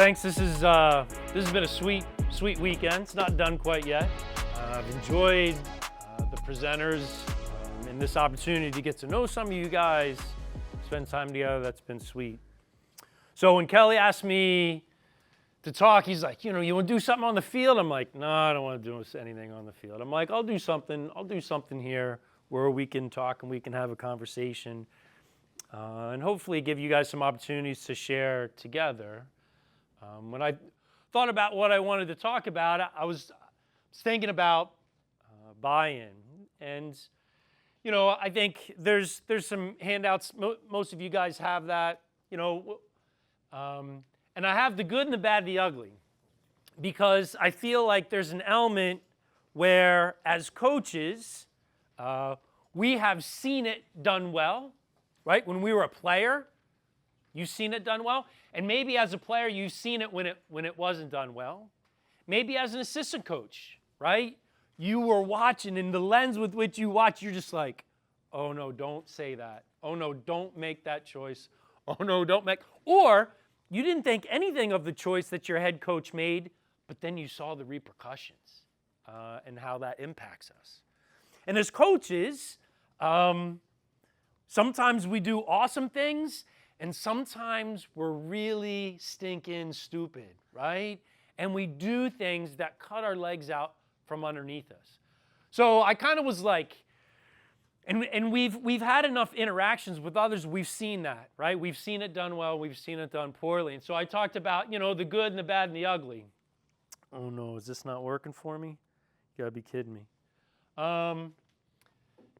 Thanks. This has been a sweet weekend. It's not done quite yet. I've enjoyed the presenters and this opportunity to get to know some of you guys, spend time together. That's been sweet. So when Kelly asked me to talk, he's like, you want to do something on the field? I'm like, no, I don't want to do anything on the field. I'm like, I'll do something here where we can talk and we can have a conversation and hopefully give you guys some opportunities to share together. When I thought about what I wanted to talk about, I was thinking about buy-in. And, I think there's some handouts. Most of you guys have that, and I have the good and the bad and the ugly, because I feel like there's an element where, as coaches, we have seen it done well, right? When we were a player, you've seen it done well. And maybe as a player, you've seen it when it wasn't done well. Maybe as an assistant coach, right? You were watching, and the lens with which you watch, you're just like, oh no, don't say that. Oh no, don't make that choice. Oh no, don't make. Or you didn't think anything of the choice that your head coach made, but then you saw the repercussions and how that impacts us. And as coaches, sometimes we do awesome things, and sometimes we're really stinking stupid, right? And we do things that cut our legs out from underneath us. So I kind of was like, and we've had enough interactions with others, we've seen that, right? We've seen it done well, we've seen it done poorly. And so I talked about, the good and the bad and the ugly. Oh no, is this not working for me? You gotta be kidding me.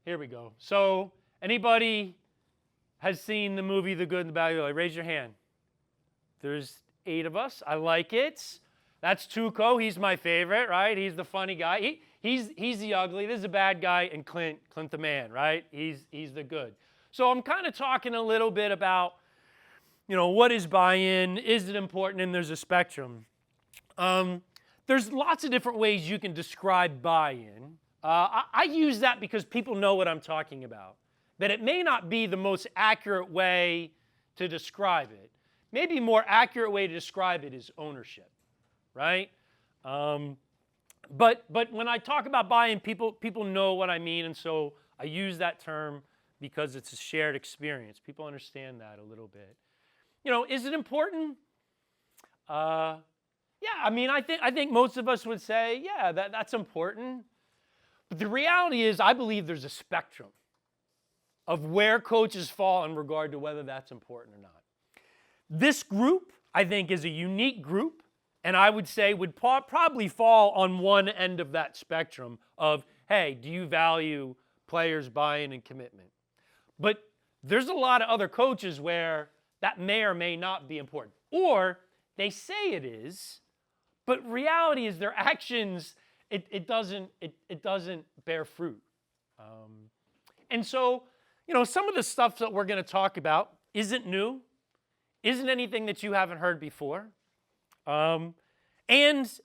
Here we go. So anybody has seen the movie The Good and the Bad and the Ugly? Raise your hand. There's 8 of us. I like it. That's Tuco. He's my favorite, right? He's the funny guy. He's the ugly. This is a bad guy, and Clint the man, right? He's the good. So I'm kind of talking a little bit about, what is buy-in? Is it important? And there's a spectrum. There's lots of different ways you can describe buy-in. I use that because people know what I'm talking about. That it may not be the most accurate way to describe it. Maybe a more accurate way to describe it is ownership, right? But when I talk about buy-in, people know what I mean, and so I use that term because it's a shared experience. People understand that a little bit. Is it important? Yeah, I think most of us would say, yeah, that's important. But the reality is, I believe there's a spectrum of where coaches fall in regard to whether that's important or not. This group, I think, is a unique group, and I would say would probably fall on one end of that spectrum of, hey, do you value players' buy-in and commitment? But there's a lot of other coaches where that may or may not be important. Or they say it is, but reality is their actions, it doesn't bear fruit. And so, some of the stuff that we're going to talk about isn't new, isn't anything that you haven't heard before, and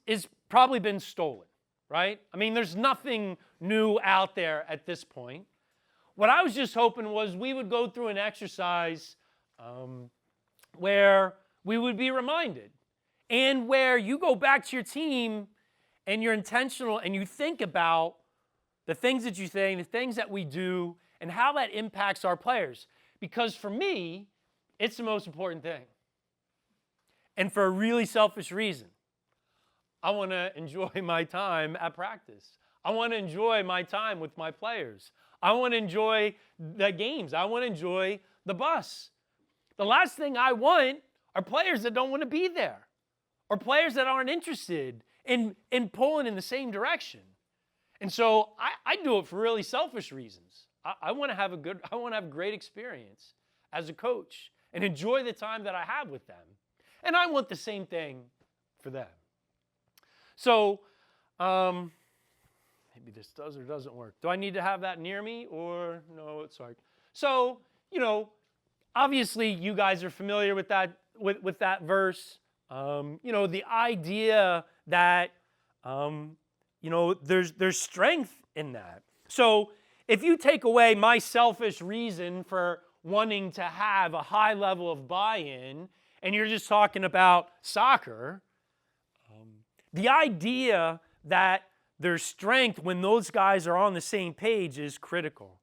is probably been stolen, right? There's nothing new out there at this point. What I was just hoping was we would go through an exercise where we would be reminded, and where you go back to your team and you're intentional and you think about the things that you say, the things that we do, and how that impacts our players. Because for me, it's the most important thing. And for a really selfish reason. I want to enjoy my time at practice. I want to enjoy my time with my players. I want to enjoy the games. I want to enjoy the bus. The last thing I want are players that don't want to be there, or players that aren't interested in pulling in the same direction. And so I do it for really selfish reasons. I want to have a great experience as a coach and enjoy the time that I have with them. And I want the same thing for them. So maybe this does or doesn't work. Do I need to have that near me, or no, it's hard. So, obviously you guys are familiar with that verse. The idea that there's strength in that. So if you take away my selfish reason for wanting to have a high level of buy-in and you're just talking about soccer, the idea that there's strength when those guys are on the same page is critical.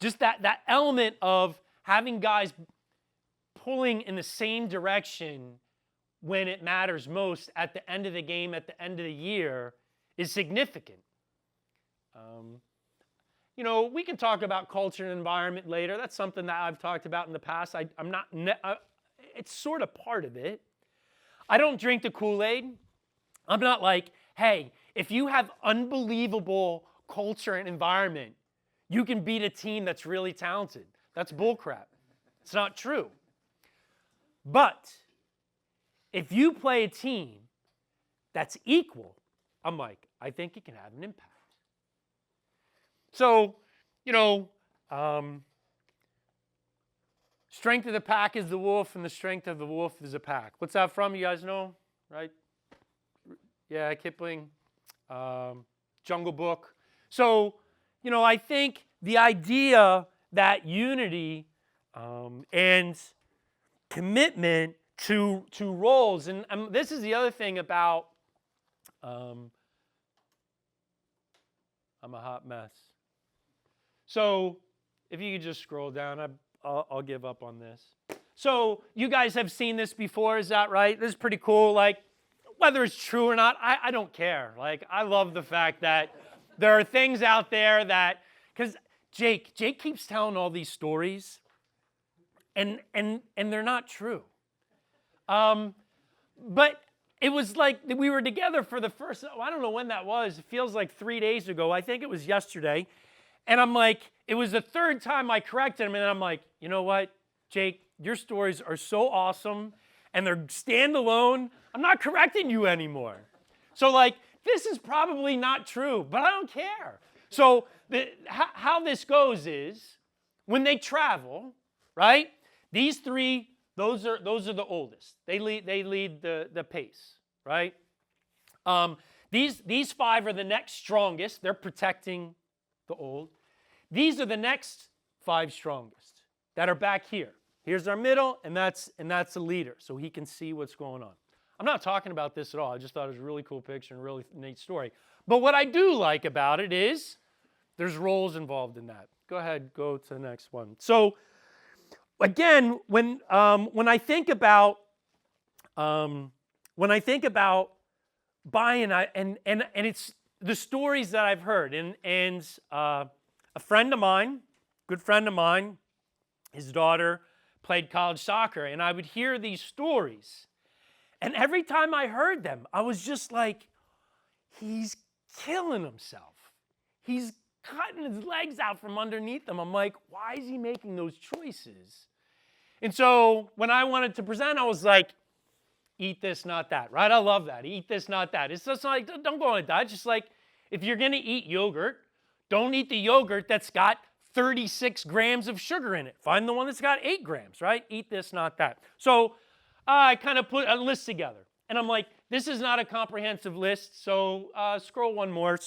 Just that element of having guys pulling in the same direction when it matters most at the end of the game, at the end of the year, is significant. We can talk about culture and environment later. That's something that I've talked about in the past. It's sort of part of it. I don't drink the Kool-Aid. I'm not like, hey, if you have unbelievable culture and environment, you can beat a team that's really talented. That's bullcrap. It's not true. But if you play a team that's equal, I'm like, I think it can have an impact. So, strength of the pack is the wolf, and the strength of the wolf is a pack. What's that from? You guys know, right? Yeah, Kipling, Jungle Book. So, I think the idea that unity and commitment to roles, and this is the other thing about, I'm a hot mess. So, if you could just scroll down, I'll give up on this. So, you guys have seen this before, is that right? This is pretty cool. Like, whether it's true or not, I don't care. Like, I love the fact that there are things out there that, because Jake keeps telling all these stories, and they're not true. But it was like we were together for the first, I don't know when that was. It feels like 3 days ago. I think it was yesterday. And I'm like, it was the third time I corrected him, and I'm like, you know what, Jake, your stories are so awesome, and they're standalone. I'm not correcting you anymore. So like, this is probably not true, but I don't care. So how this goes is, when they travel, right? These three, those are the oldest. They lead the pace, right? These five are the next strongest. They're protecting the old. These are the next five strongest that are back here. Here's our middle, and that's the leader, so he can see what's going on. I'm not talking about this at all. I just thought it was a really cool picture and a really neat story. But what I do like about it is there's roles involved in that. Go ahead, go to the next one. So again, when I think about buying, and it's the stories that I've heard, and a friend of mine, good friend of mine, his daughter played college soccer, and I would hear these stories. And every time I heard them, I was just like, he's killing himself. He's cutting his legs out from underneath him. I'm like, why is he making those choices? And so when I wanted to present, I was like, eat this, not that, right? I love that. Eat this, not that. It's just like, don't go on a diet. Just like, if you're going to eat yogurt, don't eat the yogurt that's got 36 grams of sugar in it. Find the one that's got 8 grams, right? Eat this, not that. So I kind of put a list together. And I'm like, this is not a comprehensive list, so scroll one more.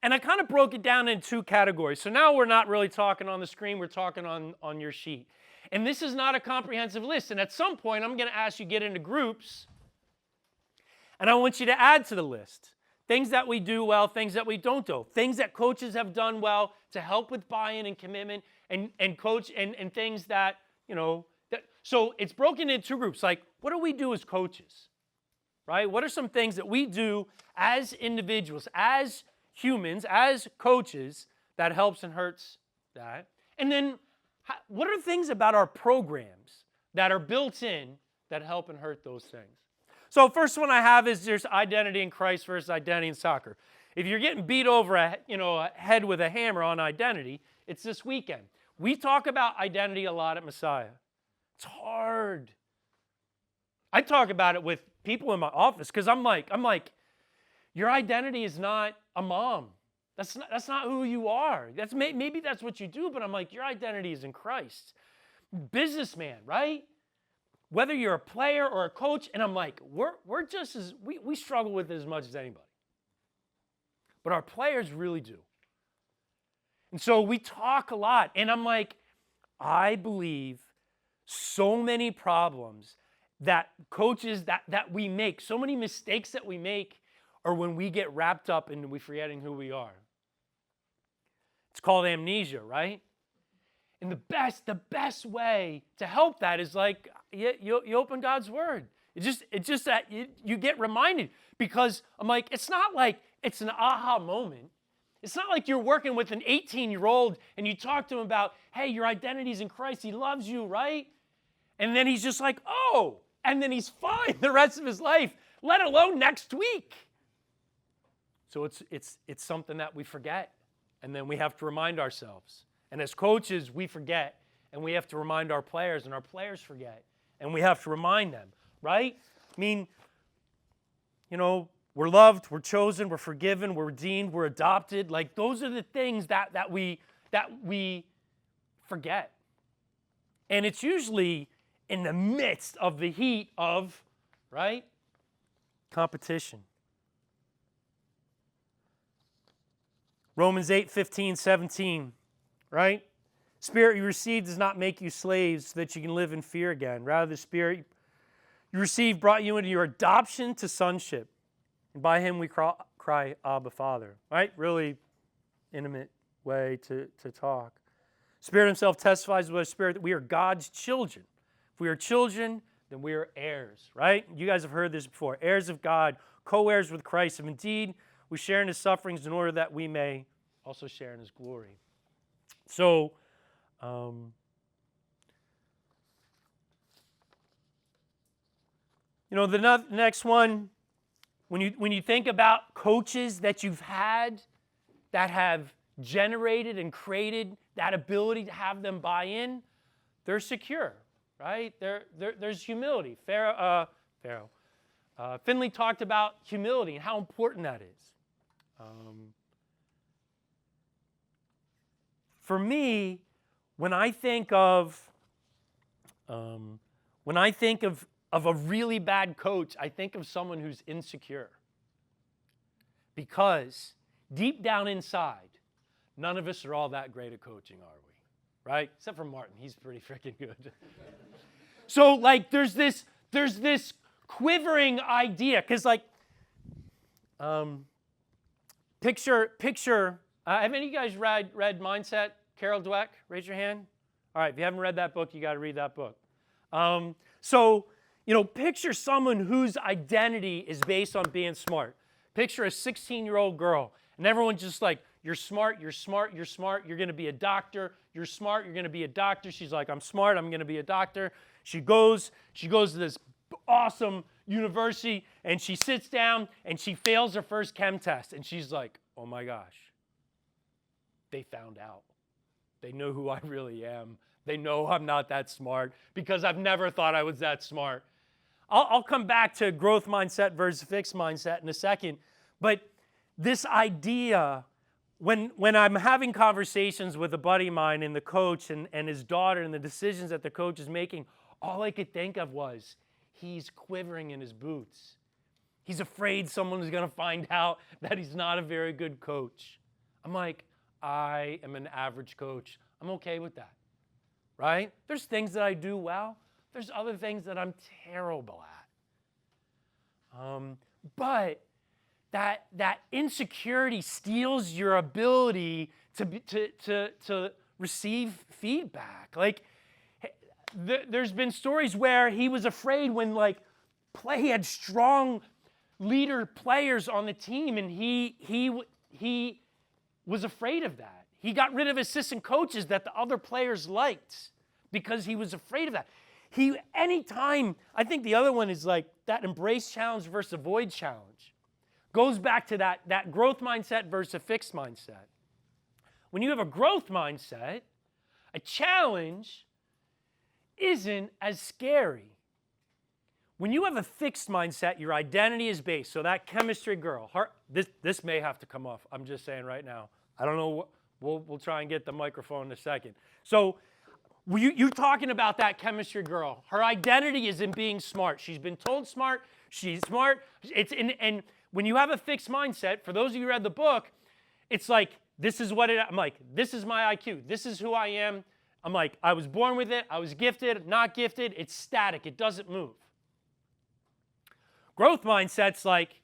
And I kind of broke it down in 2 categories. So now we're not really talking on the screen, we're talking on your sheet. And this is not a comprehensive list. And at some point, I'm going to ask you to get into groups, and I want you to add to the list. Things that we do well, things that we don't do. Things that coaches have done well to help with buy-in and commitment, and coach, and things that, so it's broken into 2 groups. Like, what do we do as coaches, right? What are some things that we do as individuals, as humans, as coaches, that helps and hurts that? And then, what are things about our programs that are built in that help and hurt those things? So first one I have is there's identity in Christ versus identity in soccer. If you're getting beat over a head with a hammer on identity, it's this weekend. We talk about identity a lot at Messiah. It's hard. I talk about it with people in my office because I'm like, your identity is not a mom. That's not who you are. Maybe that's what you do, but I'm like, your identity is in Christ. Businessman, right? Whether you're a player or a coach, and I'm like, we're just as, we struggle with it as much as anybody. But our players really do. And so we talk a lot, and I'm like, I believe so many problems that coaches that we make, so many mistakes that we make are when we get wrapped up in we forgetting who we are. It's called amnesia, right? And the best way to help that is like you open God's Word. It's just that you get reminded, because I'm like, it's not like it's an aha moment. It's not like you're working with an 18-year-old and you talk to him about, hey, your identity's in Christ. He loves you, right? And then he's just like, oh, and then he's fine the rest of his life, let alone next week. So it's something that we forget, and then we have to remind ourselves. And as coaches, we forget, and we have to remind our players, and our players forget, and we have to remind them, right? I mean, we're loved, we're chosen, we're forgiven, we're redeemed, we're adopted. Like, those are the things that we forget. And it's usually in the midst of the heat of, right, competition. Romans 8:15-17, right? Spirit you received does not make you slaves so that you can live in fear again. Rather, the Spirit you received brought you into your adoption to sonship. And by him we cry, Abba, Father. Right? Really intimate way to talk. Spirit himself testifies with our spirit that we are God's children. If we are children, then we are heirs, right? You guys have heard this before. Heirs of God, co-heirs with Christ. If indeed we share in his sufferings in order that we may also share in his glory. So, the next one, when you think about coaches that you've had that have generated and created that ability to have them buy in, they're secure, right? There's humility. Finley talked about humility and how important that is. For me, when I think of a really bad coach, I think of someone who's insecure. Because deep down inside, none of us are all that great at coaching, are we? Right? Except for Martin, he's pretty freaking good. So, like, there's this quivering idea, because, like, picture. Have any of you guys read Mindset, Carol Dweck? Raise your hand. All right, if you haven't read that book, you got to read that book. Picture someone whose identity is based on being smart. Picture a 16-year-old girl, and everyone's just like, you're smart, you're smart, you're smart, you're going to be a doctor, you're smart, you're going to be a doctor. She's like, I'm smart, I'm going to be a doctor. She goes to this awesome university, and she sits down, and she fails her first chem test, and she's like, oh my gosh, they found out. They know who I really am. They know I'm not that smart because I've never thought I was that smart. I'll come back to growth mindset versus fixed mindset in a second, but this idea, when I'm having conversations with a buddy of mine and the coach and his daughter and the decisions that the coach is making, all I could think of was, he's quivering in his boots. He's afraid someone is going to find out that he's not a very good coach. I'm like, I am an average coach. I'm okay with that, right? There's things that I do well. There's other things that I'm terrible at. But that insecurity steals your ability to receive feedback. Like, there's been stories where he was afraid when, like, he had strong leader players on the team, and he was afraid of that. He got rid of assistant coaches that the other players liked because he was afraid of that. Anytime, I think the other one is like that embrace challenge versus avoid challenge. Goes back to that growth mindset versus a fixed mindset. When you have a growth mindset, a challenge isn't as scary. When you have a fixed mindset, your identity is based. So that chemistry girl, this may have to come off. I'm just saying right now. I don't know. We'll try and get the microphone in a second. So you're talking about that chemistry girl. Her identity is in being smart. She's been told smart. She's smart. And when you have a fixed mindset, for those of you who read the book, it's like, I'm like, this is my IQ. This is who I am. I'm like, I was born with it. I was gifted, not gifted. It's static. It doesn't move. Growth mindset's like,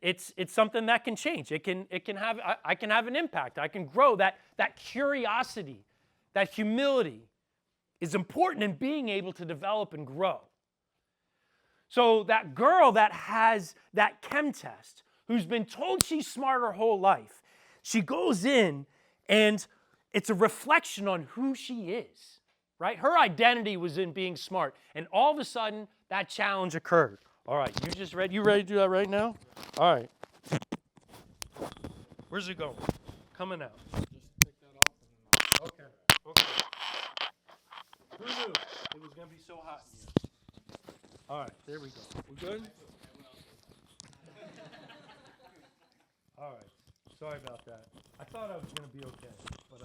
it's something that can change. I can have an impact. I can grow. That curiosity, that humility is important in being able to develop and grow. So that girl that has that chem test, who's been told she's smart her whole life, she goes in and it's a reflection on who she is, right? Her identity was in being smart. And all of a sudden, that challenge occurred. All right, you ready to do that right now? All right. Where's it going? Coming out. Just pick that off. Okay. Who knew it was going to be so hot in here? All right, there we go. We good? All right. Sorry about that. I thought I was going to be okay, but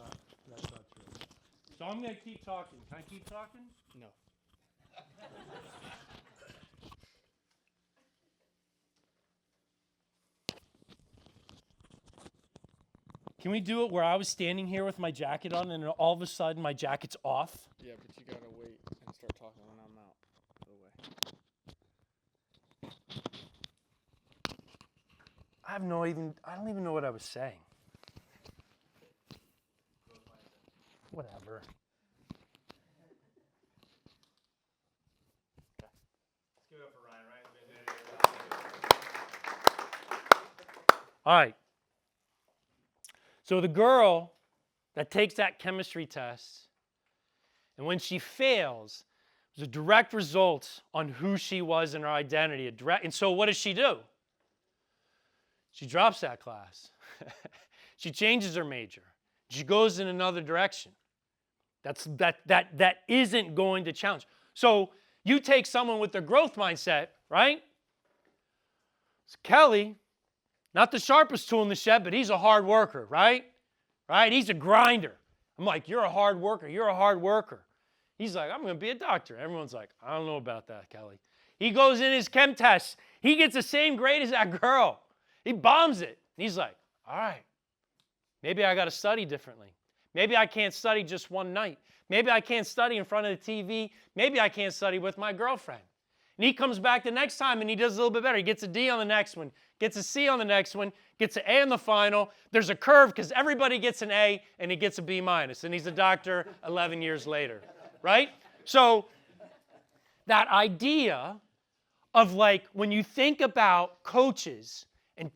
that's not true. So I'm going to keep talking. Can I keep talking? No. Can we do it where I was standing here with my jacket on and all of a sudden my jacket's off? Yeah, but you gotta wait and start talking when I'm out of the way. I don't even know what I was saying. Whatever. Let's give it up for Ryan, right? All right. So the girl that takes that chemistry test, and when she fails, there's a direct result on who she was and her identity. And so what does she do? She drops that class. She changes her major. She goes in another direction. That isn't going to challenge. So you take someone with their growth mindset, right? So Kelly, not the sharpest tool in the shed, but he's a hard worker, right? Right? He's a grinder. I'm like, you're a hard worker. You're a hard worker. He's like, I'm going to be a doctor. Everyone's like, I don't know about that, Kelly. He goes in his chem test. He gets the same grade as that girl. He bombs it. And he's like, all right, maybe I got to study differently. Maybe I can't study just one night. Maybe I can't study in front of the TV. Maybe I can't study with my girlfriend. And he comes back the next time and he does a little bit better. He gets a D on the next one, gets a C on the next one, gets an A in the final. There's a curve because everybody gets an A and he gets a B minus. And he's a doctor 11 years later, right? So that idea of like when you think about coaches and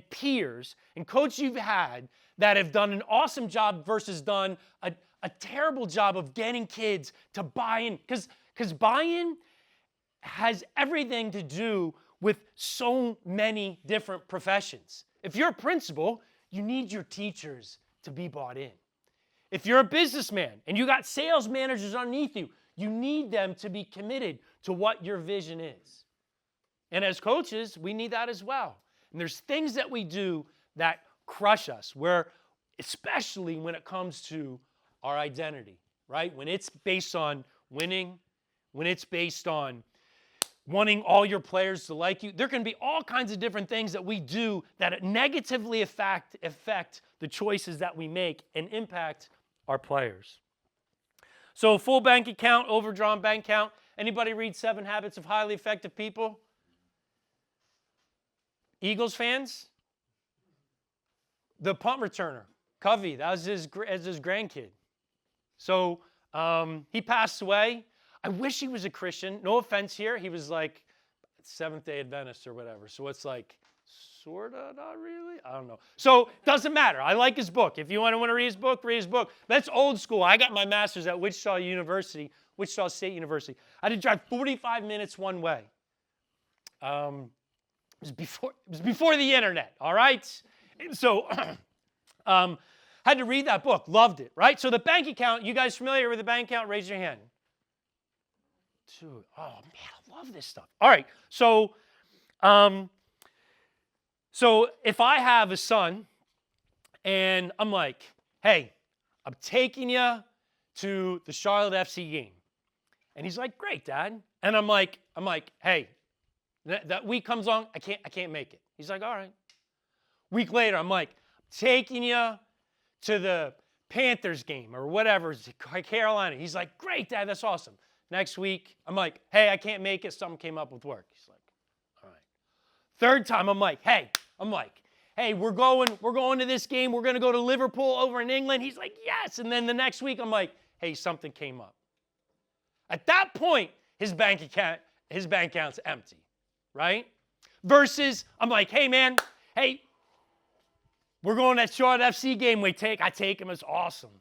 peers and coaches you've had that have done an awesome job versus done a terrible job of getting kids to buy in. Because buy-in has everything to do with so many different professions. If you're a principal, you need your teachers to be bought in. If you're a businessman and you got sales managers underneath you, you need them to be committed to what your vision is. And as coaches, we need that as well. And there's things that we do that crush us, where especially when it comes to our identity, right? When it's based on winning, when it's based on wanting all your players to like you, there can be all kinds of different things that we do that negatively affect the choices that we make and impact our players. So full bank account, overdrawn bank account. Anybody read 7 Habits of Highly Effective People? Eagles fans? The punt returner, Covey, that was his grandkid. So he passed away. I wish he was a Christian. No offense here. He was like Seventh-day Adventist or whatever. So it's like, sort of, not really? I don't know. So doesn't matter. I like his book. If you want to read his book, read his book. That's old school. I got my master's at Wichita State University. I had to drive 45 minutes one way. It was before the internet, all right? And so had to read that book. Loved it, right? So the bank account, you guys familiar with the bank account? Raise your hand. Dude, oh man, I love this stuff. All right, so if I have a son and I'm like, hey, I'm taking you to the Charlotte FC game. And he's like, great, Dad. And I'm like, hey, that week comes on, I can't make it. He's like, all right. Week later, I'm like, taking you to the Panthers game or whatever, Carolina. He's like, great, Dad, that's awesome. Next week, I'm like, hey, I can't make it. Something came up with work. He's like, all right. Third time, I'm like, hey, we're going to this game. We're going to go to Liverpool over in England. He's like, yes. And then the next week, I'm like, hey, something came up. At that point, his bank account's empty, right? Versus, I'm like, hey, man, we're going to that Charlotte FC game. I take him. It's awesome.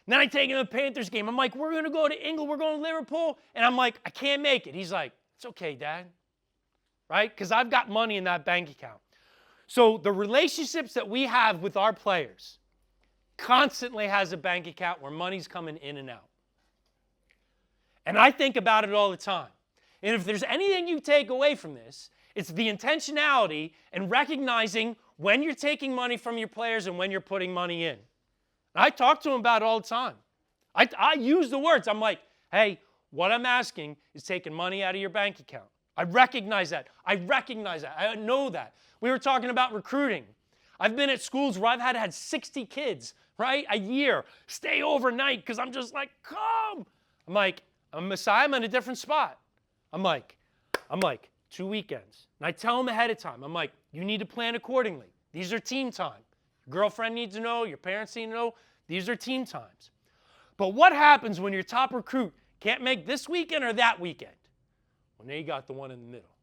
And then I take him to the Panthers game. I'm like, we're going to go to England. We're going to Liverpool. And I'm like, I can't make it. He's like, it's okay, Dad. Right? Because I've got money in that bank account. So the relationships that we have with our players constantly has a bank account where money's coming in and out. And I think about it all the time. And if there's anything you take away from this, it's the intentionality and recognizing when you're taking money from your players and when you're putting money in. And I talk to them about it all the time. I use the words. I'm like, hey, what I'm asking is taking money out of your bank account. I recognize that. I know that. We were talking about recruiting. I've been at schools where I've had 60 kids, right, a year, stay overnight because I'm just like, come. I'm like, I'm Messiah. I'm in a different spot. I'm like, 2 weekends. And I tell them ahead of time. I'm like, you need to plan accordingly. These are team time. Your girlfriend needs to know. Your parents need to know. These are team times. But what happens when your top recruit can't make this weekend or that weekend? Well, now you got the one in the middle,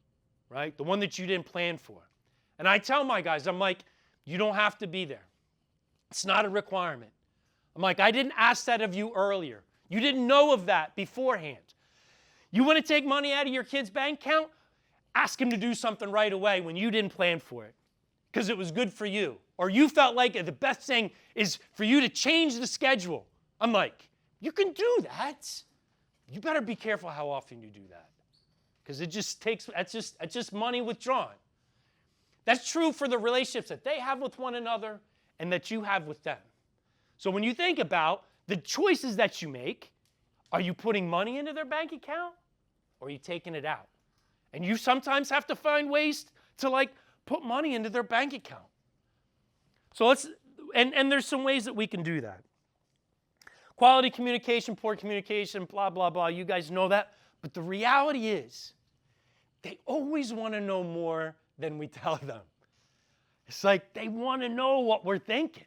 right? The one that you didn't plan for. And I tell my guys, I'm like, you don't have to be there. It's not a requirement. I'm like, I didn't ask that of you earlier. You didn't know of that beforehand. You want to take money out of your kid's bank account? Ask him to do something right away when you didn't plan for it because it was good for you. Or you felt like the best thing is for you to change the schedule. I'm like, you can do that. You better be careful how often you do that because that's just money withdrawn. That's true for the relationships that they have with one another and that you have with them. So when you think about the choices that you make, are you putting money into their bank account or are you taking it out? And you sometimes have to find ways to put money into their bank account. So and there's some ways that we can do that. Quality communication, poor communication, blah, blah, blah. You guys know that. But the reality is they always want to know more than we tell them. It's like they want to know what we're thinking.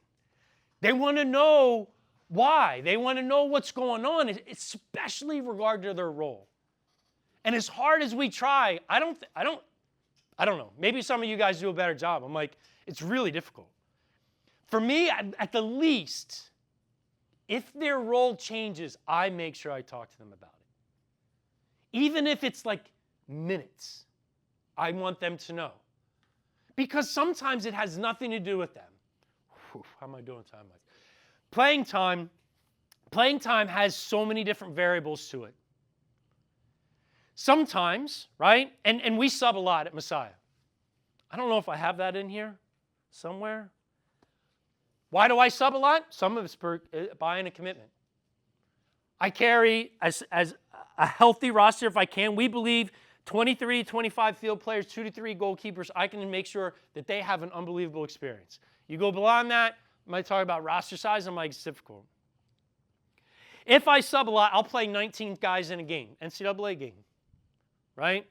They want to know why. They want to know what's going on, especially regard to their role. And as hard as we try, I don't know. Maybe some of you guys do a better job. I'm like, it's really difficult. For me, at the least, if their role changes, I make sure I talk to them about it. Even if it's minutes, I want them to know. Because sometimes it has nothing to do with them. Whew, how am I doing time-wise? Playing time has so many different variables to it. Sometimes, right? And we sub a lot at Messiah. I don't know if I have that in here somewhere. Why do I sub a lot? Some of it's buying a commitment. I carry as a healthy roster if I can. We believe 23, 25 field players, 2 to 3 goalkeepers. I can make sure that they have an unbelievable experience. You go beyond that, I might talk about roster size. I'm like, it's difficult. If I sub a lot, I'll play 19 guys in a game, NCAA game, right?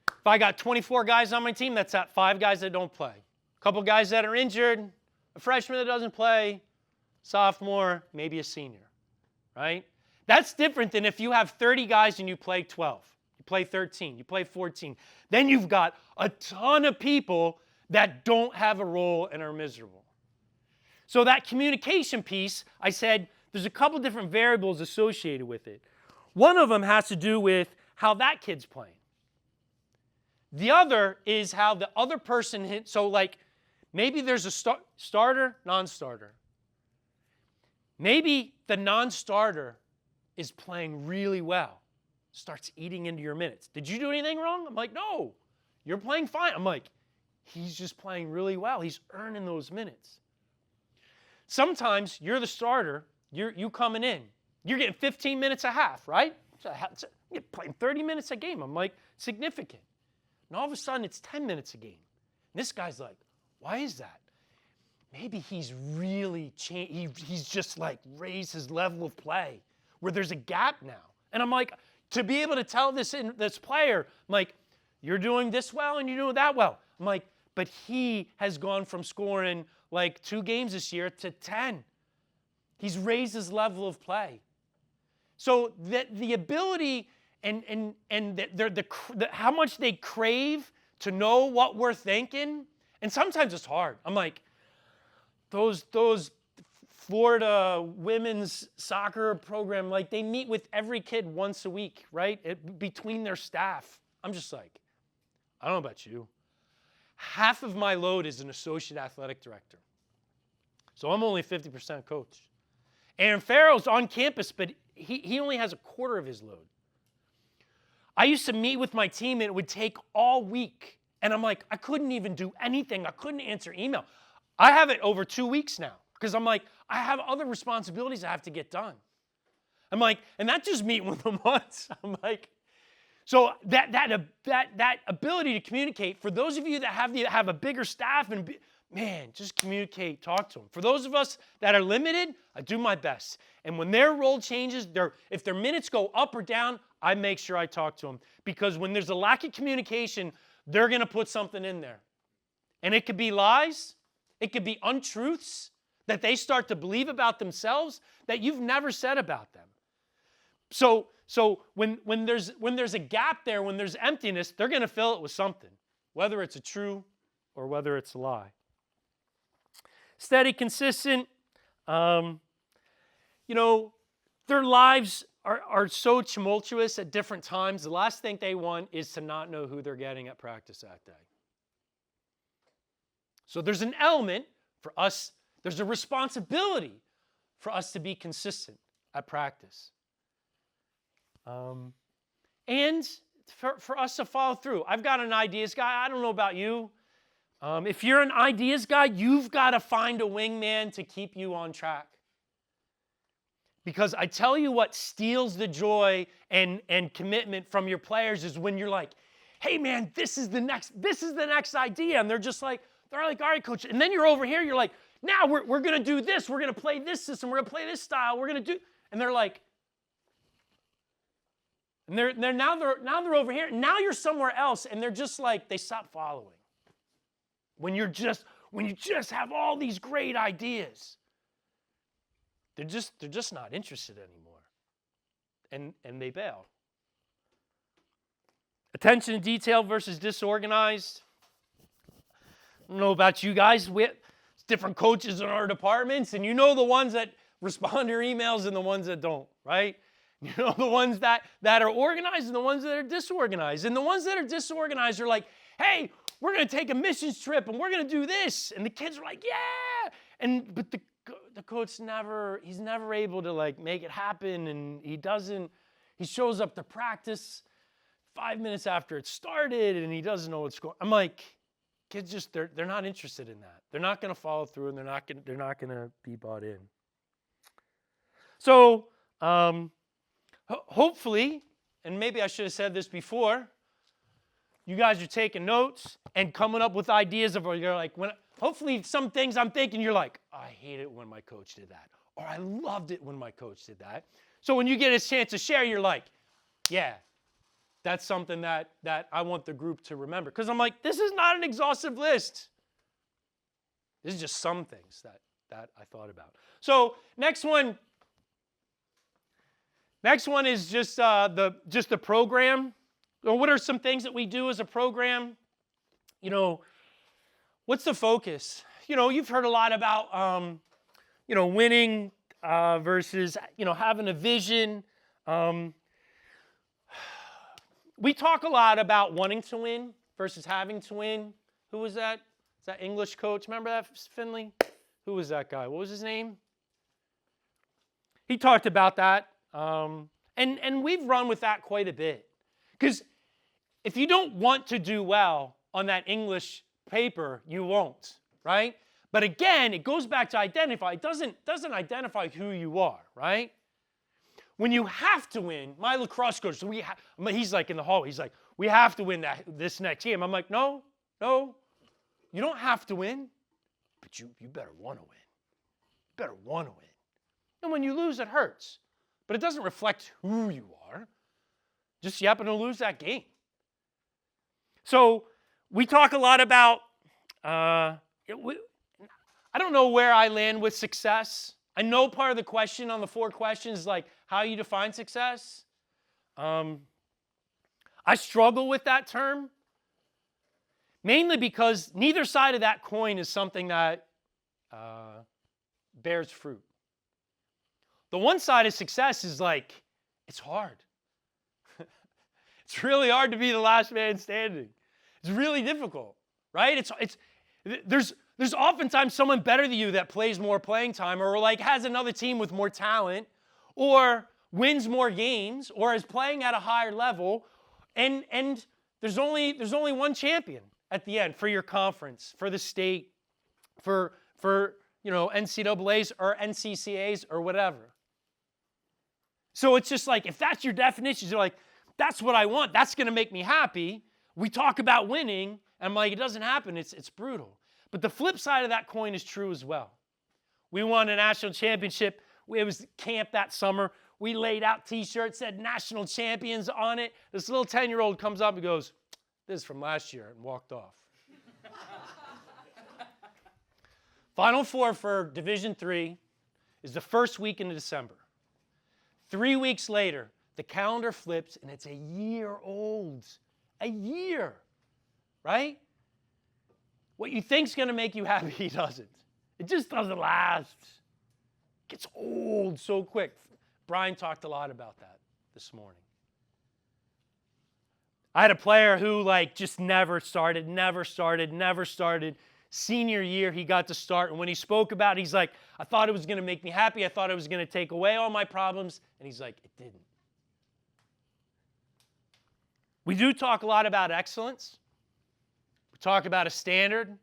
If I got 24 guys on my team, that's at 5 guys that don't play. A couple guys that are injured, a freshman that doesn't play, sophomore, maybe a senior, right? That's different than if you have 30 guys and you play 12. You play 13, you play 14. Then you've got a ton of people that don't have a role and are miserable. So that communication piece, I said, there's a couple different variables associated with it. One of them has to do with how that kid's playing. The other is how the other person hit. So maybe there's a starter, non-starter. Maybe the non-starter is playing really well, starts eating into your minutes. Did you do anything wrong? I'm like, no, you're playing fine. I'm like, he's just playing really well. He's earning those minutes. Sometimes you're the starter. You coming in. You're getting 15 minutes a half, right? You're playing 30 minutes a game. I'm like, significant. And all of a sudden, it's 10 minutes a game. And this guy's like, why is that? Maybe he's really changed. He's just raised his level of play where there's a gap now. And I'm like, to be able to tell this player, I'm like, you're doing this well and you're doing that well. I'm like, but he has gone from scoring like 2 games this year to 10. He's raised his level of play. So that the ability and how much they crave to know what we're thinking, and sometimes it's hard. I'm like, those Florida women's soccer program, like they meet with every kid once a week, right? Between their staff. I'm just like, I don't know about you. Half of my load is an associate athletic director. So I'm only 50% coach. Aaron Farrell's on campus, but he only has a quarter of his load. I used to meet with my team, and it would take all week. And I'm like, I couldn't even do anything. I couldn't answer email. I have it over 2 weeks now because I'm like, I have other responsibilities I have to get done. I'm like, and not just meet with them once. I'm like, so that ability to communicate, for those of you that have a bigger staff, man, just communicate, talk to them. For those of us that are limited, I do my best. And when their role changes, if their minutes go up or down, I make sure I talk to them. Because when there's a lack of communication, they're going to put something in there. And it could be lies. It could be untruths that they start to believe about themselves that you've never said about them. So when there's a gap there, when there's emptiness, they're going to fill it with something, whether it's a true or whether it's a lie. Steady, consistent. Their lives are so tumultuous at different times. The last thing they want is to not know who they're getting at practice that day. So there's an element for us, there's a responsibility for us to be consistent at practice. And for us to follow through. I've got an ideas guy. I don't know about you. If you're an ideas guy, you've got to find a wingman to keep you on track. Because I tell you what steals the joy and commitment from your players is when you're like, hey man, this is the next idea. And they're like, all right, coach. And then you're over here, you're like, now we're going to do this. We're going to play this system. We're going to play this style. We're going to do, and they're like, and they're over here. Now you're somewhere else, and they're just like, they stop following. When you just have all these great ideas, they're just not interested anymore, and they bail. Attention to detail versus disorganized. I don't know about you guys. We have different coaches in our departments, and you know the ones that respond to your emails and the ones that don't, right? You know the ones that are organized and the ones that are disorganized. And the ones that are disorganized are like, hey, we're going to take a missions trip and we're going to do this. And the kids are like, yeah. But the coach he's never able to like make it happen. And he shows up to practice 5 minutes after it started and he doesn't know what's going on. I'm like, kids they're not interested in that. They're not going to follow through and they're not going to be bought in. So, hopefully, and maybe I should have said this before, you guys are taking notes and coming up with ideas of, you're like, hopefully some things I'm thinking, you're like, I hate it when my coach did that. Or I loved it when my coach did that. So when you get a chance to share, you're like, yeah, that's something that I want the group to remember. Because I'm like, this is not an exhaustive list. This is just some things that I thought about. So next one is just the program. Or what are some things that we do as a program? What's the focus? You've heard a lot about, winning versus, having a vision. We talk a lot about wanting to win versus having to win. Who was that? Is that English coach? Remember that, Finley? Who was that guy? What was his name? He talked about that. And we've run with that quite a bit. Because if you don't want to do well on that English paper, you won't, right? But again, it goes back to identify. It doesn't identify who you are, right? When you have to win, my lacrosse coach, he's like in the hallway, he's like, we have to win this next game. I'm like, no, you don't have to win, but you better want to win. You better want to win. And when you lose, it hurts. But it doesn't reflect who you are. Just you happen to lose that game. So we talk a lot about, I don't know where I land with success. I know part of the question on the 4 questions is like how you define success. I struggle with that term, mainly because neither side of that coin is something that bears fruit. The one side of success is like, it's hard. It's really hard to be the last man standing. It's really difficult, right? There's oftentimes someone better than you that plays more playing time or like has another team with more talent or wins more games or is playing at a higher level, and there's only one champion at the end for your conference, for the state, for NCAAs or NCCAs or whatever. So it's just like, if that's your definition, you're like, that's what I want. That's going to make me happy. We talk about winning, and I'm like, it doesn't happen. It's brutal. But the flip side of that coin is true as well. We won a national championship. It was camp that summer. We laid out T-shirts, said national champions on it. This little 10-year-old comes up and goes, this is from last year, and walked off. Final Four for Division III is the first week in December. 3 weeks later, the calendar flips, and it's a year old. A year, right? What you think's going to make you happy doesn't. It just doesn't last. It gets old so quick. Brian talked a lot about that this morning. I had a player who just never started. Senior year, he got to start, and when he spoke about it, he's like, I thought it was going to make me happy. I thought it was going to take away all my problems, and he's like, it didn't. We do talk a lot about excellence. We talk about a standard.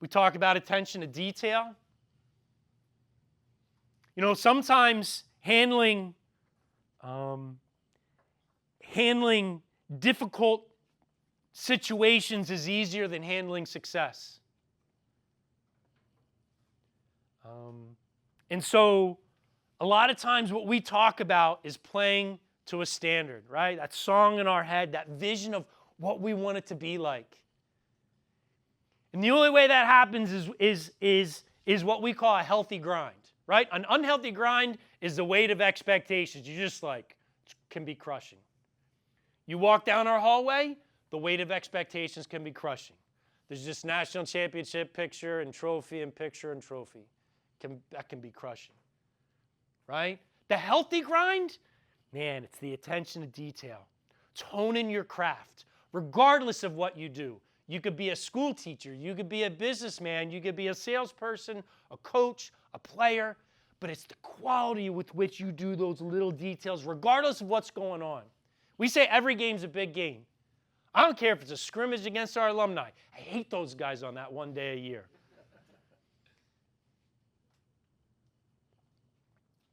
We talk about attention to detail. Sometimes handling difficult situations is easier than handling success. And so a lot of times what we talk about is playing to a standard, right? That song in our head, that vision of what we want it to be like. And the only way that happens is what we call a healthy grind, right? An unhealthy grind is the weight of expectations. You just can be crushing. You walk down our hallway, the weight of expectations can be crushing. There's just national championship picture and trophy and picture and trophy. That can be crushing, right? The healthy grind, man, it's the attention to detail. It's honing your craft, regardless of what you do. You could be a school teacher. You could be a businessman. You could be a salesperson, a coach, a player. But it's the quality with which you do those little details, regardless of what's going on. We say every game's a big game. I don't care if it's a scrimmage against our alumni. I hate those guys on that one day a year.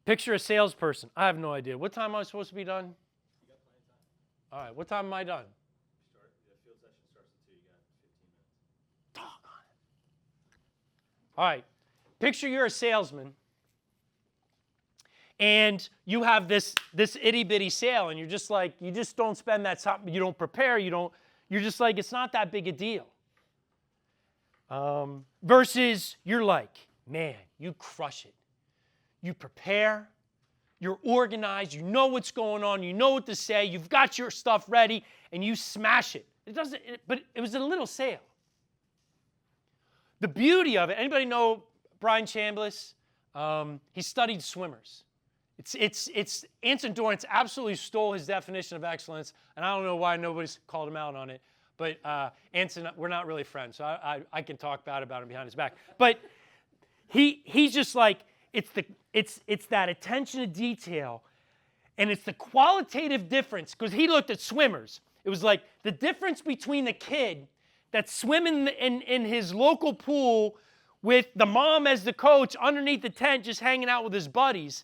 Picture a salesperson. I have no idea. What time am I supposed to be done? You got plenty of time. All right, what time am I done? The field session starts at 2. You got 15 minutes. Doggone it. All right, picture you're a salesman, and you have this itty-bitty sale, and you're just like, you just don't spend that time, you don't prepare, you're just like, it's not that big a deal. Versus you're like, man, you crush it. You prepare, you're organized, you know what's going on, you know what to say, you've got your stuff ready, and you smash it. But it was a little sale. The beauty of it, anybody know Brian Chambliss? He studied swimmers. Anson Dorrance absolutely stole his definition of excellence, and I don't know why nobody's called him out on it. But Anson, we're not really friends, so I can talk bad about him behind his back. But he's just like, it's that attention to detail, and it's the qualitative difference, because he looked at swimmers. It was like the difference between the kid that's swimming in his local pool with the mom as the coach underneath the tent just hanging out with his buddies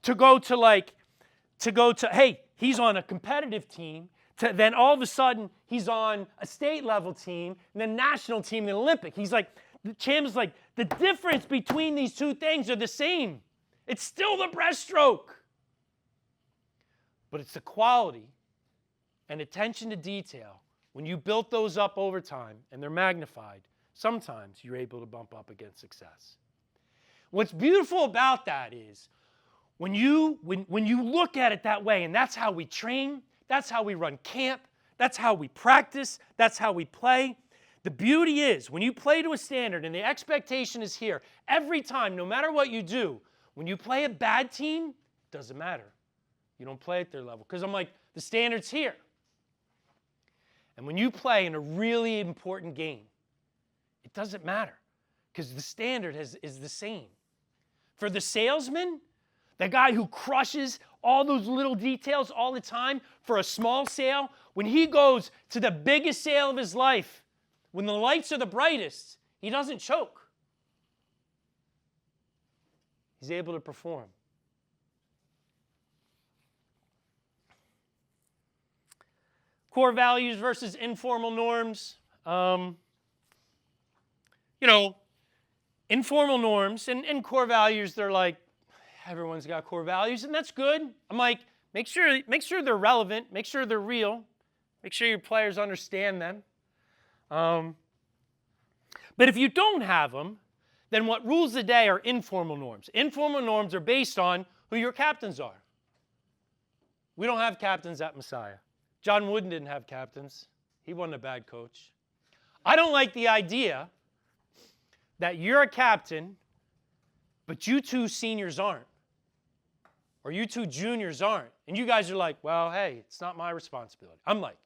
to go to hey, he's on a competitive team, to then all of a sudden he's on a state level team and then national team and Olympic. He's like, the champ is like, the difference between these two things are the same. It's still the breaststroke. But it's the quality and attention to detail, when you built those up over time and they're magnified, sometimes you're able to bump up against success. What's beautiful about that is when you look at it that way, and that's how we train, that's how we run camp, that's how we practice, that's how we play. The beauty is when you play to a standard and the expectation is here, every time, no matter what you do, when you play a bad team, it doesn't matter. You don't play at their level. Because I'm like, the standard's here. And when you play in a really important game, it doesn't matter. Because the standard is the same. For the salesman, the guy who crushes all those little details all the time for a small sale, when he goes to the biggest sale of his life, when the lights are the brightest, he doesn't choke. He's able to perform. Core values versus informal norms. Informal norms and core values, they're like, everyone's got core values, and that's good. I'm like, make sure they're relevant, make sure they're real, make sure your players understand them. But if you don't have them, then what rules the day are informal norms. Informal norms are based on who your captains are. We don't have captains at Messiah. John Wooden didn't have captains. He wasn't a bad coach. I don't like the idea that you're a captain, but you two seniors aren't. Or you two juniors aren't. And you guys are like, well, hey, it's not my responsibility. I'm like,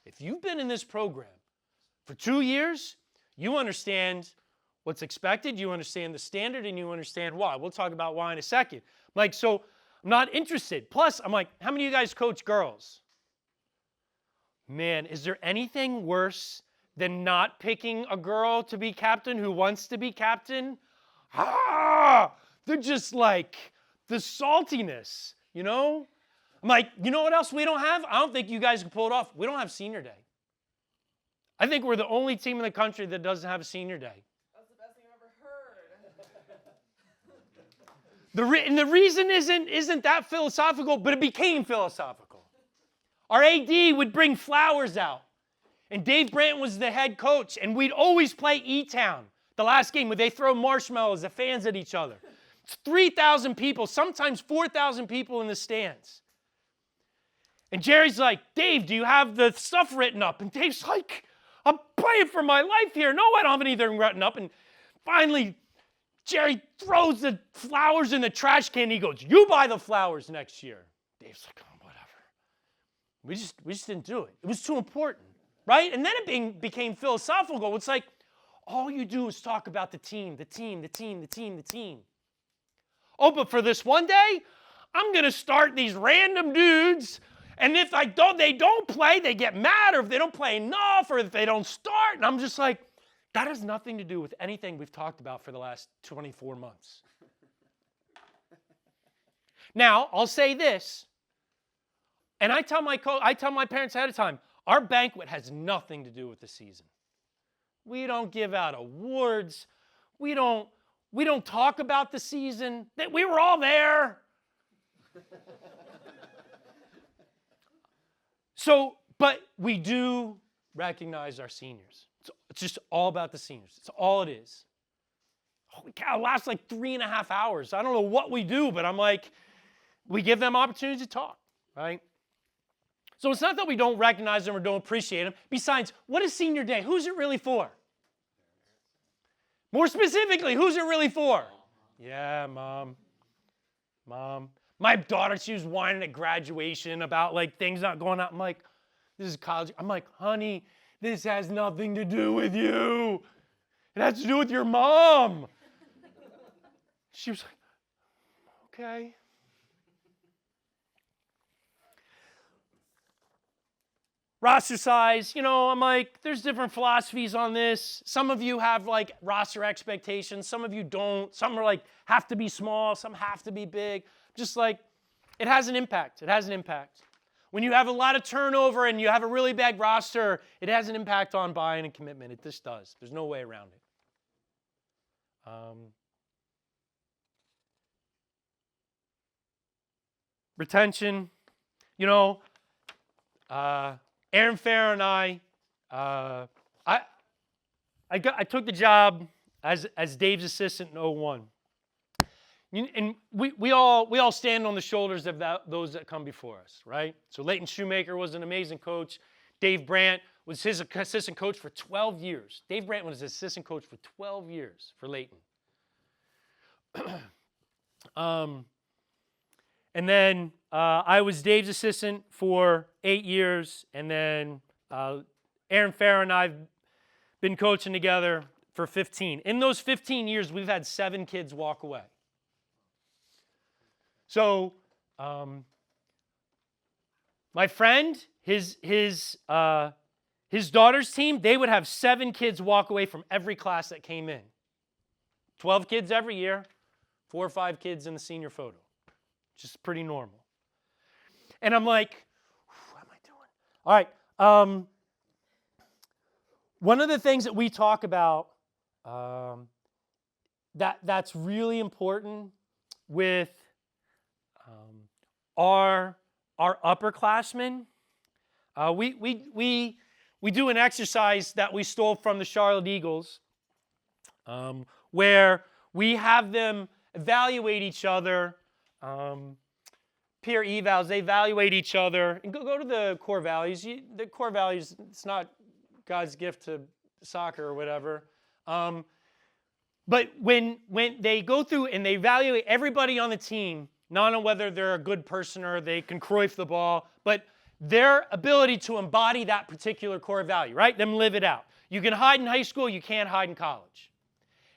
if you've been in this program for 2 years, you understand what's expected, you understand the standard, and you understand why. We'll talk about why in a second. I'm like, so I'm not interested. Plus, I'm like, how many of you guys coach girls? Man, is there anything worse than not picking a girl to be captain who wants to be captain? They're just like the saltiness, you know? I'm like, you know what else we don't have? I don't think you guys can pull it off. We don't have senior day. I think we're the only team in the country that doesn't have a senior day. That's the best thing I've ever heard. And the reason isn't that philosophical, but it became philosophical. Our AD would bring flowers out, and Dave Brandt was the head coach, and we'd always play E-Town, the last game, where they throw marshmallows, the fans at each other. It's 3,000 people, sometimes 4,000 people in the stands. And Jerry's like, Dave, do you have the stuff written up? And Dave's like, I'm playing for my life here. No, I don't have anything written up. And finally, Jerry throws the flowers in the trash can. He goes, you buy the flowers next year. Dave's like, oh, whatever. We just didn't do it. It was too important, right? And then it became philosophical. It's like, all you do is talk about the team, the team, the team, the team, the team. Oh, but for this one day, I'm going to start these random dudes, and if they don't play, they get mad, or if they don't play enough, or if they don't start. And I'm just like, that has nothing to do with anything we've talked about for the last 24 months. Now, I'll say this, and I tell my parents ahead of time, our banquet has nothing to do with the season. We don't give out awards. We don't talk about the season. That we were all there. So, but we do recognize our seniors. It's just all about the seniors. It's all it is. Holy cow, it lasts like 3.5 hours. I don't know what we do, but I'm like, we give them opportunities to talk, right? So it's not that we don't recognize them or don't appreciate them. Besides, what is senior day? Who's it really for? More specifically, who's it really for? Yeah, Mom. My daughter, she was whining at graduation about like things not going out. I'm like, this is college. I'm like, honey, this has nothing to do with you. It has to do with your mom. She was like, okay. Roster size, I'm like, there's different philosophies on this. Some of you have like roster expectations. Some of you don't. Some are like, have to be small. Some have to be big. Just like, it has an impact. It has an impact. When you have a lot of turnover and you have a really bad roster, it has an impact on buy-in and commitment. It just does. There's no way around it. Retention, Aaron Farrer and I took the job as Dave's assistant in 01. And we all stand on the shoulders of those that come before us, right? So Leighton Shoemaker was an amazing coach. Dave Brandt was his assistant coach for 12 years. Dave Brandt was his assistant coach for 12 years for Leighton. And then I was Dave's assistant for 8 years, and then Aaron Farrer and I have been coaching together for 15. In those 15 years, we've had 7 kids walk away. So my friend, his daughter's team, they would have 7 kids walk away from every class that came in. 12 kids every year, 4 or 5 kids in the senior photo. Just pretty normal. And I'm like, what am I doing? All right. One of the things that we talk about that's really important with our upperclassmen, we do an exercise that we stole from the Charlotte Eagles, where we have them evaluate each other. Peer evals, they evaluate each other. And go to the core values. The core values, it's not God's gift to soccer or whatever. But when they go through and they evaluate everybody on the team, not on whether they're a good person or they can Cruyff the ball, but their ability to embody that particular core value, right? Them live it out. You can hide in high school, you can't hide in college.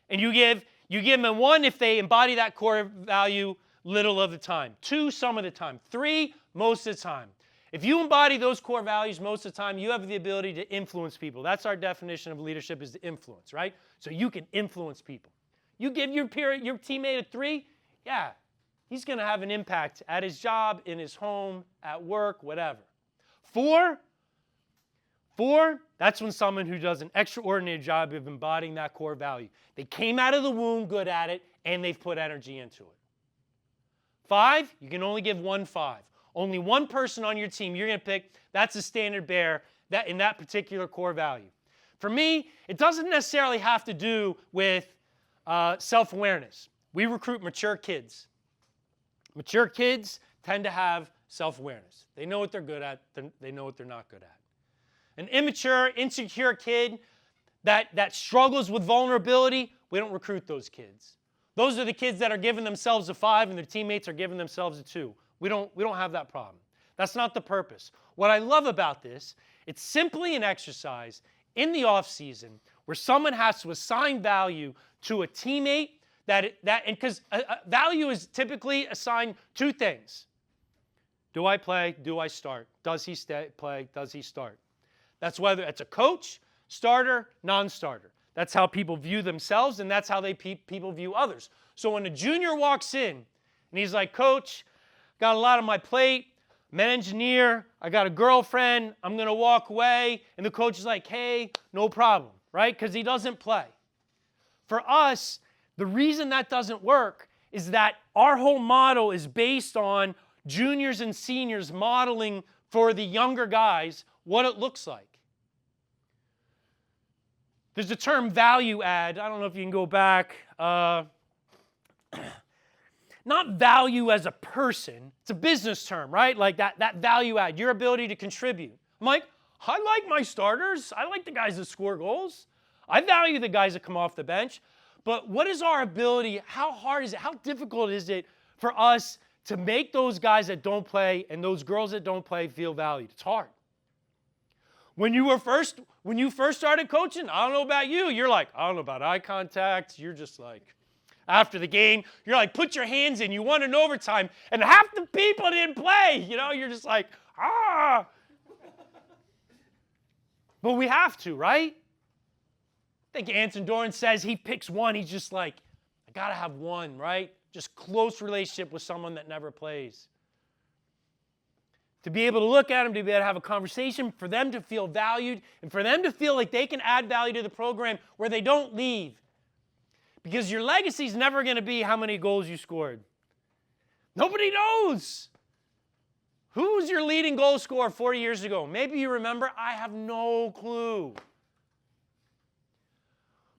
And you give them a 1 if they embody that core value little of the time. 2, some of the time. 3, most of the time. If you embody those core values most of the time, you have the ability to influence people. That's our definition of leadership, is to influence, right? So you can influence people. You give your teammate a 3, yeah, he's going to have an impact at his job, in his home, at work, whatever. 4, that's when someone who does an extraordinary job of embodying that core value. They came out of the womb good at it, and they've put energy into it. 5, you can only give 1 5. Only one person on your team you're going to pick, that's a standard bearer that in that particular core value. For me, it doesn't necessarily have to do with self-awareness. We recruit mature kids. Mature kids tend to have self-awareness. They know what they're good at. They know what they're not good at. An immature, insecure kid that struggles with vulnerability, we don't recruit those kids. Those are the kids that are giving themselves a 5 and their teammates are giving themselves a 2. We don't have that problem. That's not the purpose. What I love about this, it's simply an exercise in the off season where someone has to assign value to a teammate and because value is typically assigned 2 things. Do I play? Do I start? Does he play? Does he start? That's whether it's a coach, starter, non-starter. That's how people view themselves, and that's how people view others. So when a junior walks in and he's like, Coach, got a lot on my plate, I'm an engineer, I got a girlfriend, I'm going to walk away, and the coach is like, hey, no problem, right? Because he doesn't play. For us, the reason that doesn't work is that our whole model is based on juniors and seniors modeling for the younger guys what it looks like. There's a term value add. I don't know if you can go back. Not value as a person. It's a business term, right? Like that value add, your ability to contribute. I'm like, I like my starters. I like the guys that score goals. I value the guys that come off the bench. But what is our ability? How hard is it? How difficult is it for us to make those guys that don't play and those girls that don't play feel valued? It's hard. When you first started coaching, I don't know about you, you're like, I don't know about eye contact. You're just like, after the game, you're like, put your hands in. You won in overtime, and half the people didn't play. You know, you're just like, ah. But we have to, right? I think Anson Doran says he picks one. He's just like, I got to have one, right? Just close relationship with someone that never plays. To be able to look at them, to be able to have a conversation, for them to feel valued, and for them to feel like they can add value to the program where they don't leave. Because your legacy is never going to be how many goals you scored. Nobody knows. Who was your leading goal scorer 4 years ago? Maybe you remember. I have no clue.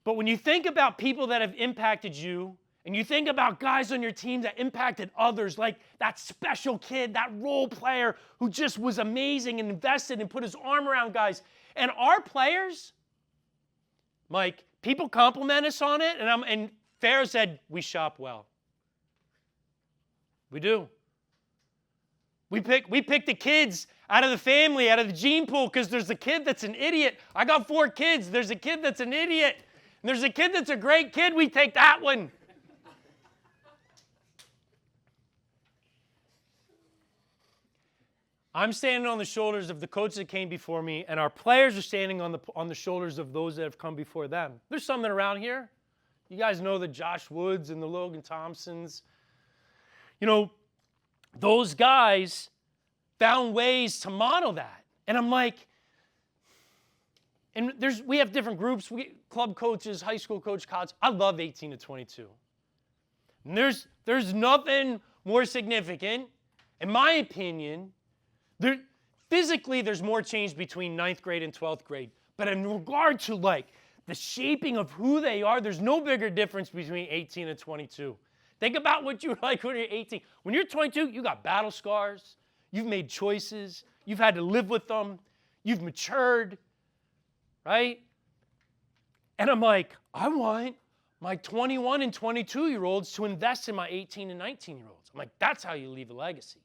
But when you think about people that have impacted you, and you think about guys on your team that impacted others, like that special kid, that role player who just was amazing and invested and put his arm around guys. And our players, Mike, people compliment us on it, and Farrah said, we shop well. We do. We pick the kids out of the family, out of the gene pool, because there's a kid that's an idiot. I got 4 kids. There's a kid that's an idiot. And there's a kid that's a great kid. We take that one. I'm standing on the shoulders of the coaches that came before me, and our players are standing on the shoulders of those that have come before them. There's some that are around here. You guys know the Josh Woods and the Logan Thompsons. You know, those guys found ways to model that. And I'm like, and we have different groups, club coaches, high school coach, college. I love 18 to 22. And there's nothing more significant, in my opinion. Physically, there's more change between 9th grade and 12th grade. But in regard to like the shaping of who they are, there's no bigger difference between 18 and 22. Think about what you were like when you're 18. When you're 22, you got battle scars. You've made choices. You've had to live with them. You've matured, right? And I'm like, I want my 21 and 22-year-olds to invest in my 18 and 19-year-olds. I'm like, that's how you leave a legacy.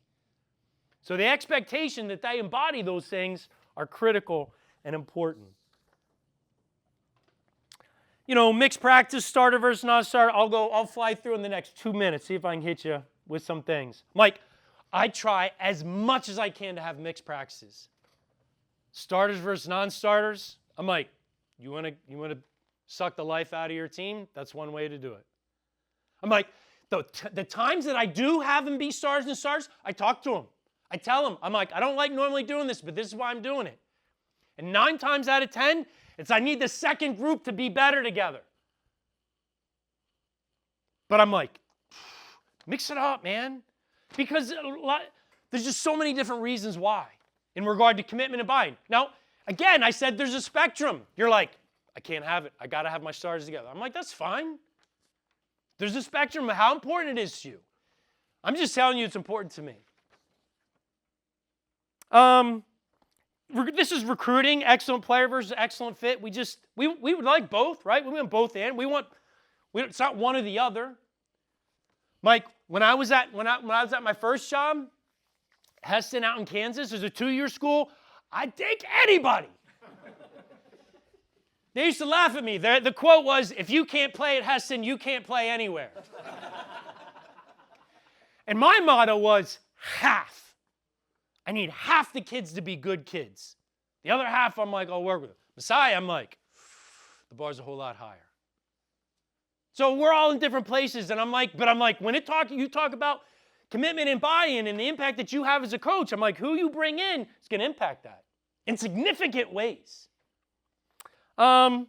So the expectation that they embody those things are critical and important. You know, mixed practice, starter versus non-starter. I'll fly through in the next 2 minutes, see if I can hit you with some things. Mike, I try as much as I can to have mixed practices. Starters versus non-starters. I'm like, you want to suck the life out of your team? That's one way to do it. I'm like, the times that I do have them be starters and starters, I talk to them. I tell them, I'm like, I don't like normally doing this, but this is why I'm doing it. And 9 times out of 10, it's I need the second group to be better together. But I'm like, mix it up, man. Because there's just so many different reasons why in regard to commitment and buy-in. Now, again, I said there's a spectrum. You're like, I can't have it. I got to have my starters together. I'm like, that's fine. There's a spectrum of how important it is to you. I'm just telling you it's important to me. This is recruiting, excellent player versus excellent fit. We would like both, right? We want both in. It's not one or the other. Mike, when I was at my first job, Heston out in Kansas, there's a 2-year school. I'd take anybody. They used to laugh at me. The quote was, if you can't play at Heston, you can't play anywhere. And my motto was half. I need half the kids to be good kids. The other half, I'm like, I'll work with them. Messiah, I'm like, the bar's a whole lot higher. So we're all in different places, and I'm like, when you talk about commitment and buy-in and the impact that you have as a coach, I'm like, who you bring in is going to impact that in significant ways. How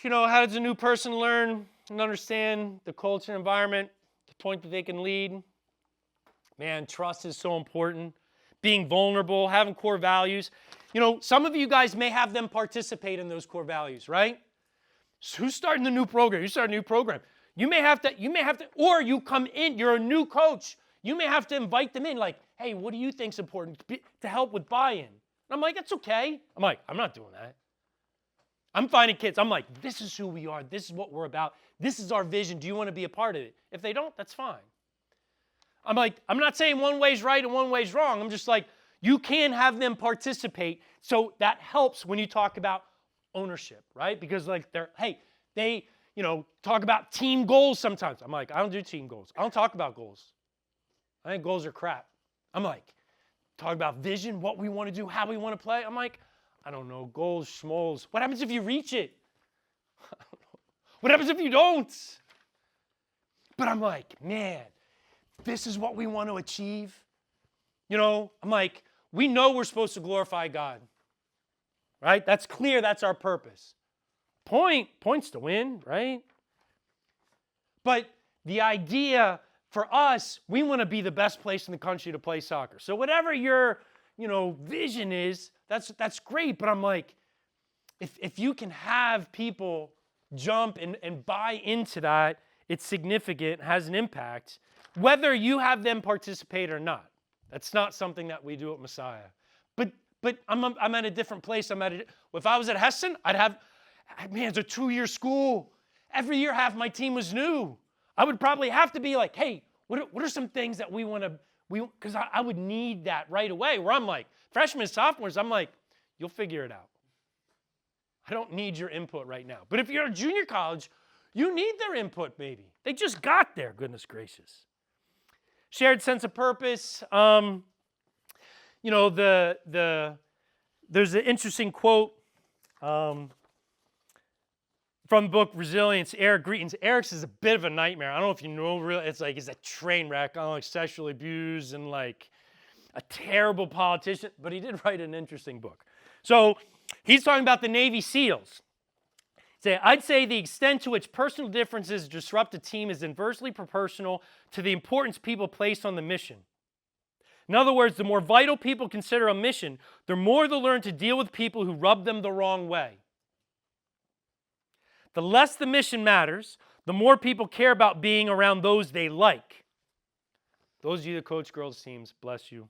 does a new person learn and understand the culture and environment to the point that they can lead? Man, trust is so important. Being vulnerable, having core values. Some of you guys may have them participate in those core values, right? So who's starting the new program? You start a new program. You may have to, or you come in, you're a new coach. You may have to invite them in, like, hey, what do you think's important to help with buy-in? And I'm like, that's okay. I'm like, I'm not doing that. I'm finding kids. I'm like, this is who we are. This is what we're about. This is our vision. Do you want to be a part of it? If they don't, that's fine. I'm like, I'm not saying one way's right and one way's wrong. I'm just like, you can have them participate. So that helps when you talk about ownership, right? Because they talk about team goals sometimes. I'm like, I don't do team goals. I don't talk about goals. I think goals are crap. I'm like, talk about vision, what we want to do, how we want to play. I'm like, I don't know, goals, schmoles. What happens if you reach it? What happens if you don't? But I'm like, man, this is what we want to achieve. I'm like, we know we're supposed to glorify God, right? That's clear. That's our purpose. Points to win, right? But the idea for us, we want to be the best place in the country to play soccer. So whatever your, vision is, that's great. But I'm like, if you can have people jump and buy into that, it's significant, has an impact, whether you have them participate or not. That's not something that we do at Messiah. But I'm at a different place. If I was at Hessen, it's a 2-year school. Every year half my team was new. I would probably have to be like, hey, what are some things that we want to, because I would need that right away, where I'm like, freshmen, sophomores, I'm like, you'll figure it out. I don't need your input right now. But if you're a junior college, you need their input maybe. They just got there, goodness gracious. Shared sense of purpose. There's an interesting quote from the book Resilience, Eric Greitens. Eric's is a bit of a nightmare. I don't know if you know, really, it's a train wreck. Sexually abused and like a terrible politician, but he did write an interesting book. So he's talking about the Navy SEALs. I'd say the extent to which personal differences disrupt a team is inversely proportional to the importance people place on the mission. In other words, the more vital people consider a mission, the more they'll learn to deal with people who rub them the wrong way. The less the mission matters, the more people care about being around those they like. Those of you that coach girls' teams, bless you.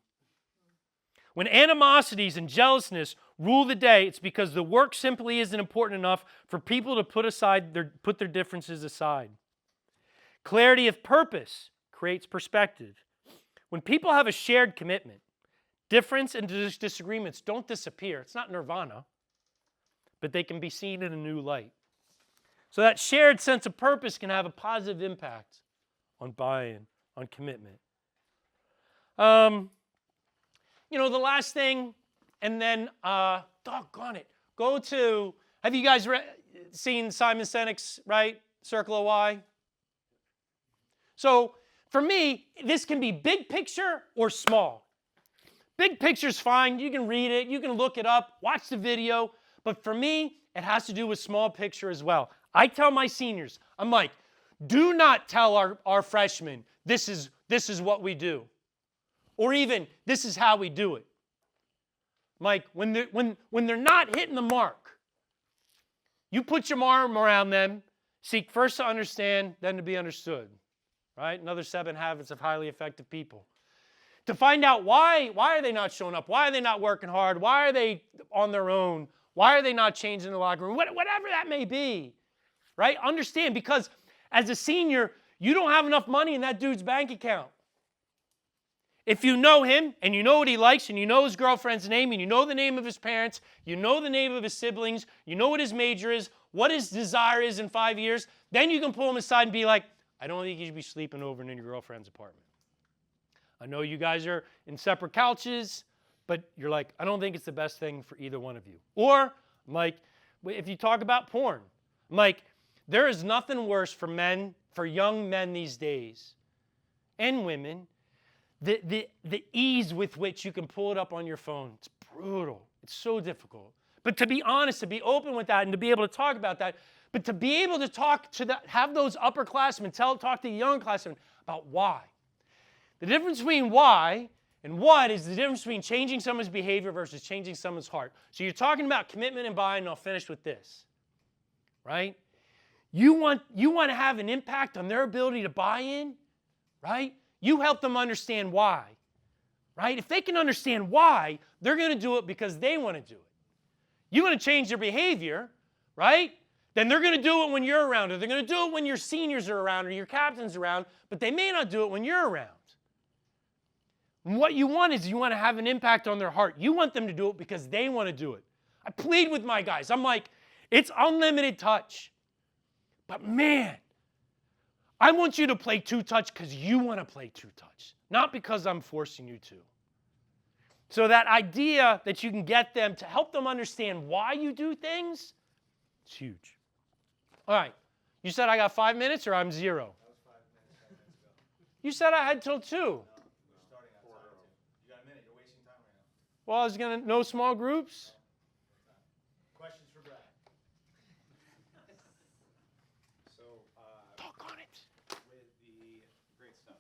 When animosities and jealousness rule the day, it's because the work simply isn't important enough for people to put their differences aside. Clarity of purpose creates perspective. When people have a shared commitment, difference and disagreements don't disappear. It's not nirvana, but they can be seen in a new light. So that shared sense of purpose can have a positive impact on buy-in, on commitment. The last thing, and then, doggone it, have you guys seen Simon Sinek's, right, Circle of Why? So for me, this can be big picture or small. Big picture's fine. You can read it. You can look it up, watch the video. But for me, it has to do with small picture as well. I tell my seniors, I'm like, do not tell our freshmen, this is what we do. Or even, this is how we do it. Mike, when they're not hitting the mark, you put your arm around them, seek first to understand, then to be understood. Right? Another 7 habits of highly effective people. To find out why are they not showing up? Why are they not working hard? Why are they on their own? Why are they not changing the locker room? Whatever that may be. Right? Understand, because as a senior, you don't have enough money in that dude's bank account. If you know him, and you know what he likes, and you know his girlfriend's name, and you know the name of his parents, you know the name of his siblings, you know what his major is, what his desire is in 5 years, then you can pull him aside and be like, I don't think you should be sleeping over in your girlfriend's apartment. I know you guys are in separate couches, but you're like, I don't think it's the best thing for either one of you. Or, I'm like, if you talk about porn, I'm like, there is nothing worse for young men these days, and women, the ease with which you can pull it up on your phone. It's brutal. It's so difficult. But to be honest, to be open with that and to be able to talk about that, but to be able to have those upperclassmen talk to the young classmen about why. The difference between why and what is the difference between changing someone's behavior versus changing someone's heart. So you're talking about commitment and buy-in, and I'll finish with this. Right? You want to have an impact on their ability to buy in, right? You help them understand why, right? If they can understand why, they're going to do it because they want to do it. You want to change their behavior, right? Then they're going to do it when you're around, or they're going to do it when your seniors are around or your captain's around, but they may not do it when you're around. And what you want is you want to have an impact on their heart. You want them to do it because they want to do it. I plead with my guys. I'm like, it's unlimited touch. But man, I want you to play two-touch because you want to play two-touch, not because I'm forcing you to. So that idea that you can get them to help them understand why you do things, it's huge. All right. You said I got 5 minutes or I'm 0? That was 5 minutes, 5 minutes ago. You said I had till 2. No, we're starting at 4. You got a minute. You're wasting time right now. Well, I was going to, no small groups? Questions for Brad? So, Talk on it. with the great stuff.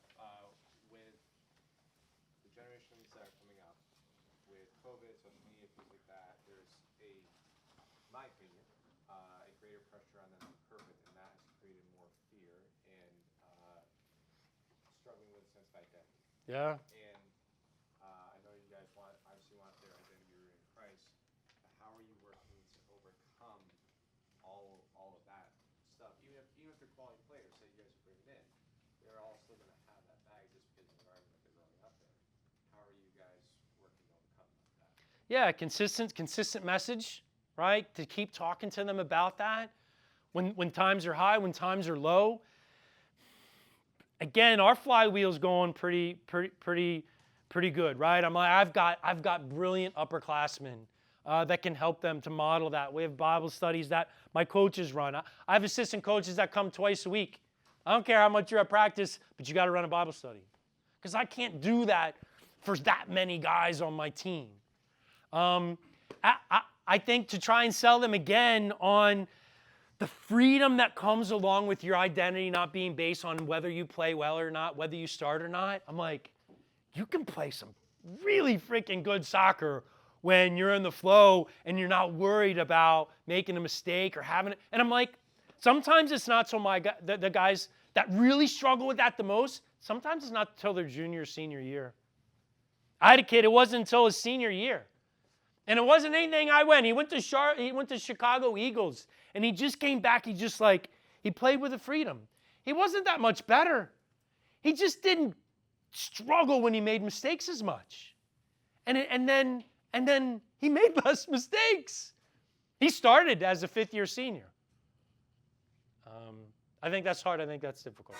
greater pressure on them to be perfect, and that has created more fear and struggling with a sense of identity. Yeah. And I know you guys obviously want their identity rooted in Christ, but how are you working to overcome all of that stuff? Even if they're quality players, say you guys are bringing in, they're all still going to have that bag just because of the environment that they're growing up in. How are you guys working to overcome that? Yeah, consistent message, right? To keep talking to them about that when times are high, when times are low. Again, our flywheel's going pretty good, right? I've got brilliant upperclassmen that can help them to model that. We have Bible studies that my coaches run. I have assistant coaches that come twice a week. I don't care how much you're at practice, but you got to run a Bible study, because I can't do that for that many guys on my team. I think to try and sell them again on the freedom that comes along with your identity not being based on whether you play well or not, whether you start or not. I'm like, you can play some really freaking good soccer when you're in the flow and you're not worried about making a mistake or having it. And I'm like, sometimes it's not so the guys that really struggle with that the most, sometimes it's not until their junior or senior year. I had a kid, it wasn't until his senior year. And it wasn't anything I went. He went to Chicago Eagles, and he just came back. He played with a freedom. He wasn't that much better. He just didn't struggle when he made mistakes as much. And then he made less mistakes. He started as a fifth-year senior. I think that's hard. I think that's difficult.